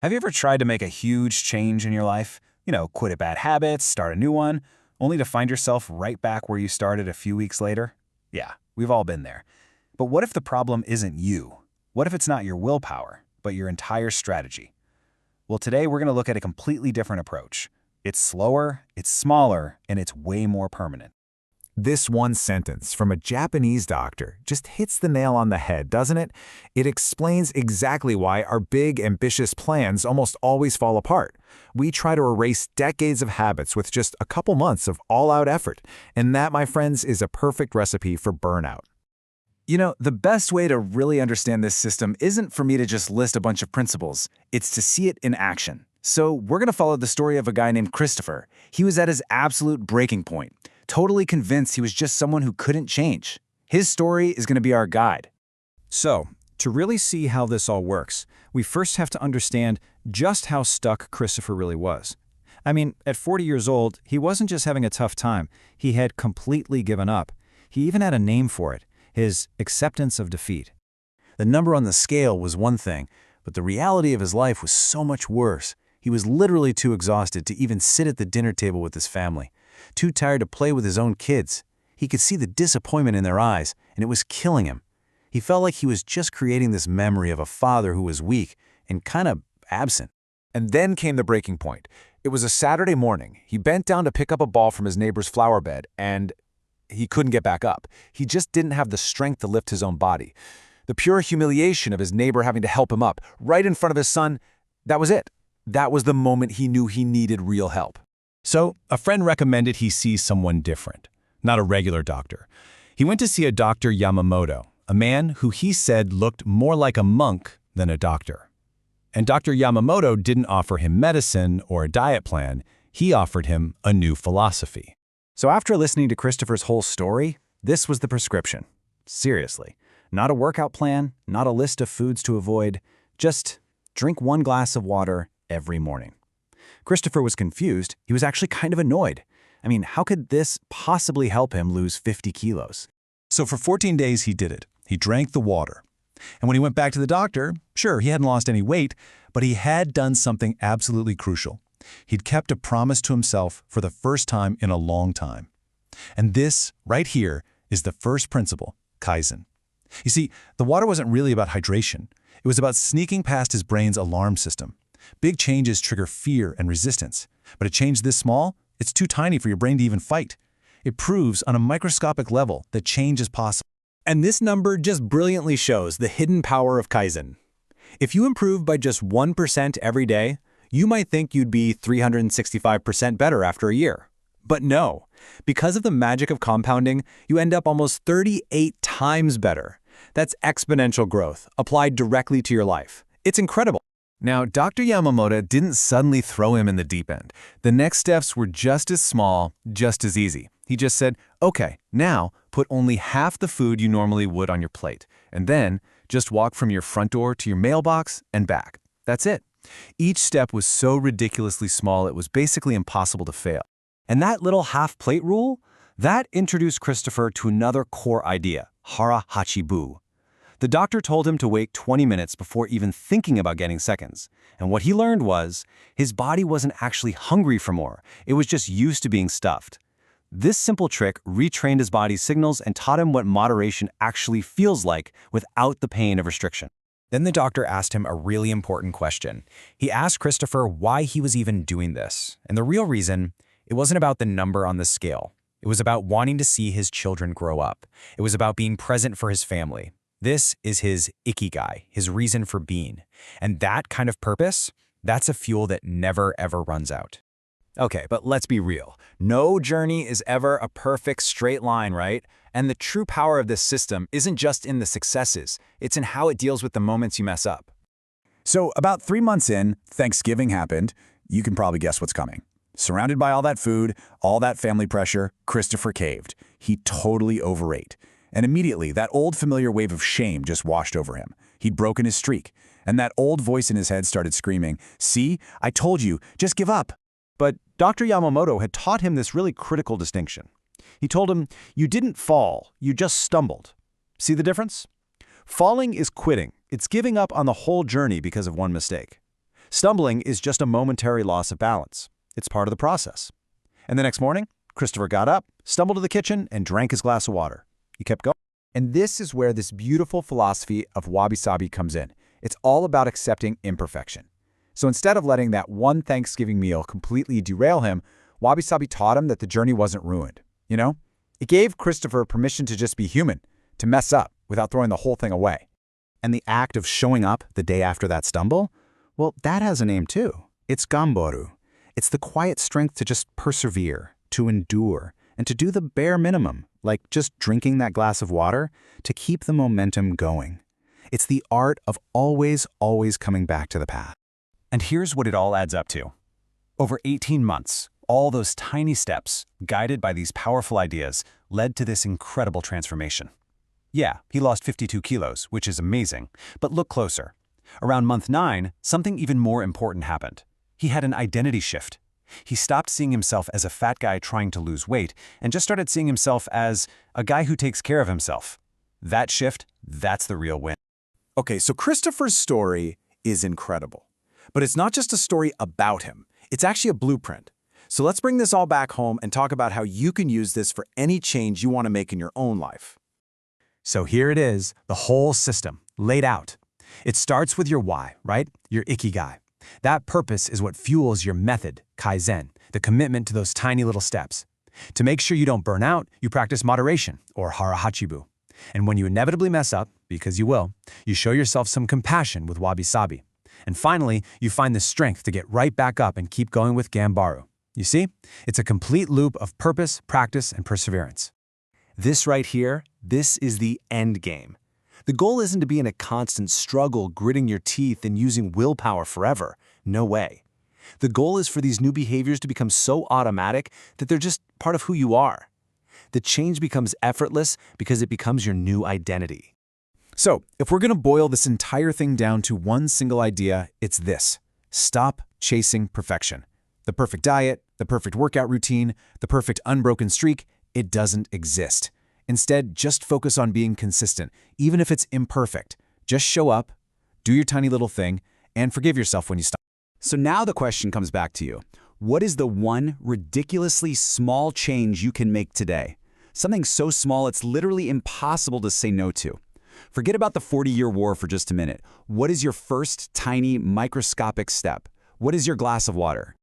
Have you ever tried to make a huge change in your life? Quit a bad habit, start a new one, only to find yourself right back where you started a few weeks later? Yeah, we've all been there. But what if the problem isn't you? What if it's not your willpower, but your entire strategy? Well, today we're going to look at a completely different approach. It's slower, it's smaller, and it's way more permanent. This one sentence from a Japanese doctor just hits the nail on the head, doesn't it? It explains exactly why our big, ambitious plans almost always fall apart. We try to erase decades of habits with just a couple months of all-out effort, and that, my friends, is a perfect recipe for burnout. The best way to really understand this system isn't for me to just list a bunch of principles. It's to see it in action. So we're going to follow the story of a guy named Christopher. He was at his absolute breaking point, totally convinced he was just someone who couldn't change. His story is going to be our guide. So, to really see how this all works, we first have to understand just how stuck Christopher really was. I mean, at 40 years old, he wasn't just having a tough time. He had completely given up. He even had a name for it, his acceptance of defeat. The number on the scale was one thing, but the reality of his life was so much worse. He was literally too exhausted to even sit at the dinner table with his family, too tired to play with his own kids. He could see the disappointment in their eyes, and it was killing him. He felt like he was just creating this memory of a father who was weak and kind of absent. And then came the breaking point. It was a Saturday morning. He bent down to pick up a ball from his neighbor's flower bed, and he couldn't get back up. He just didn't have the strength to lift his own body. The pure humiliation of his neighbor having to help him up, right in front of his son, that was it. That was the moment he knew he needed real help. So, a friend recommended he see someone different, not a regular doctor. He went to see a Dr. Yamamoto, a man who he said looked more like a monk than a doctor. And Dr. Yamamoto didn't offer him medicine or a diet plan. He offered him a new philosophy. So after listening to Christopher's whole story, this was the prescription. Seriously, not a workout plan, not a list of foods to avoid, just drink 1 glass of water every morning. Christopher was confused. He was actually kind of annoyed. I mean, how could this possibly help him lose 50 kilos? So for 14 days he did it. He drank the water. And when he went back to the doctor, sure, he hadn't lost any weight, but he had done something absolutely crucial. He'd kept a promise to himself for the first time in a long time. And this, right here, is the first principle, Kaizen. You see, the water wasn't really about hydration. It was about sneaking past his brain's alarm system. Big changes trigger fear and resistance. But a change this small, it's too tiny for your brain to even fight. It proves on a microscopic level that change is possible. And this number just brilliantly shows the hidden power of Kaizen. If you improve by just 1% every day, you might think you'd be 365% better after a year. But no, because of the magic of compounding, you end up almost 38 times better. That's exponential growth applied directly to your life. It's incredible. Now, Dr. Yamamoto didn't suddenly throw him in the deep end. The next steps were just as small, just as easy. He just said, okay, now put only half the food you normally would on your plate, and then just walk from your front door to your mailbox and back. That's it. Each step was so ridiculously small it was basically impossible to fail. And that little half-plate rule, that introduced Christopher to another core idea, hara hachibu. The doctor told him to wait 20 minutes before even thinking about getting seconds. And what he learned was, his body wasn't actually hungry for more. It was just used to being stuffed. This simple trick retrained his body's signals and taught him what moderation actually feels like without the pain of restriction. Then the doctor asked him a really important question. He asked Christopher why he was even doing this. And the real reason, it wasn't about the number on the scale. It was about wanting to see his children grow up. It was about being present for his family. This is his ikigai, his reason for being. And that kind of purpose, that's a fuel that never ever runs out. Okay, but let's be real. No journey is ever a perfect straight line, right? And the true power of this system isn't just in the successes, it's in how it deals with the moments you mess up. So about 3 months in, Thanksgiving happened. You can probably guess what's coming. Surrounded by all that food, all that family pressure, Christopher caved. He totally overate. And immediately, that old familiar wave of shame just washed over him. He'd broken his streak. And that old voice in his head started screaming, "See, I told you, just give up." But Dr. Yamamoto had taught him this really critical distinction. He told him, you didn't fall, you just stumbled. See the difference? Falling is quitting. It's giving up on the whole journey because of one mistake. Stumbling is just a momentary loss of balance. It's part of the process. And the next morning, Christopher got up, stumbled to the kitchen, and drank his glass of water. He kept going. And this is where this beautiful philosophy of wabi-sabi comes in. It's all about accepting imperfection. So instead of letting that one Thanksgiving meal completely derail him, wabi-sabi taught him that the journey wasn't ruined. You know? It gave Christopher permission to just be human, to mess up without throwing the whole thing away. And the act of showing up the day after that stumble, well, that has a name too. It's gamboru. It's the quiet strength to just persevere, to endure, and to do the bare minimum, like just drinking that glass of water, to keep the momentum going. It's the art of always coming back to the path. And here's what it all adds up to. Over 18 months, all those tiny steps, guided by these powerful ideas, led to this incredible transformation. Yeah, he lost 52 kilos, which is amazing, but look closer. Around month 9, something even more important happened. He had an identity shift. He stopped seeing himself as a fat guy trying to lose weight and just started seeing himself as a guy who takes care of himself. That shift, that's the real win. Okay, so Christopher's story is incredible. But it's not just a story about him. It's actually a blueprint. So let's bring this all back home and talk about how you can use this for any change you want to make in your own life. So here it is, the whole system, laid out. It starts with your why, right? Your ikigai. That purpose is what fuels your method, Kaizen, the commitment to those tiny little steps. To make sure you don't burn out, you practice moderation, or harahachibu. And when you inevitably mess up, because you will, you show yourself some compassion with wabi-sabi. And finally, you find the strength to get right back up and keep going with Gambaru. You see? It's a complete loop of purpose, practice, and perseverance. This right here, this is the end game. The goal isn't to be in a constant struggle, gritting your teeth and using willpower forever. No way. The goal is for these new behaviors to become so automatic that they're just part of who you are. The change becomes effortless because it becomes your new identity. So, if we're going to boil this entire thing down to one single idea, it's this: stop chasing perfection. The perfect diet, the perfect workout routine, the perfect unbroken streak, it doesn't exist. Instead, just focus on being consistent, even if it's imperfect. Just show up, do your tiny little thing, and forgive yourself when you stop. So now the question comes back to you. What is the one ridiculously small change you can make today? Something so small it's literally impossible to say no to. Forget about the 40-year war for just a minute. What is your first tiny microscopic step? What is your glass of water?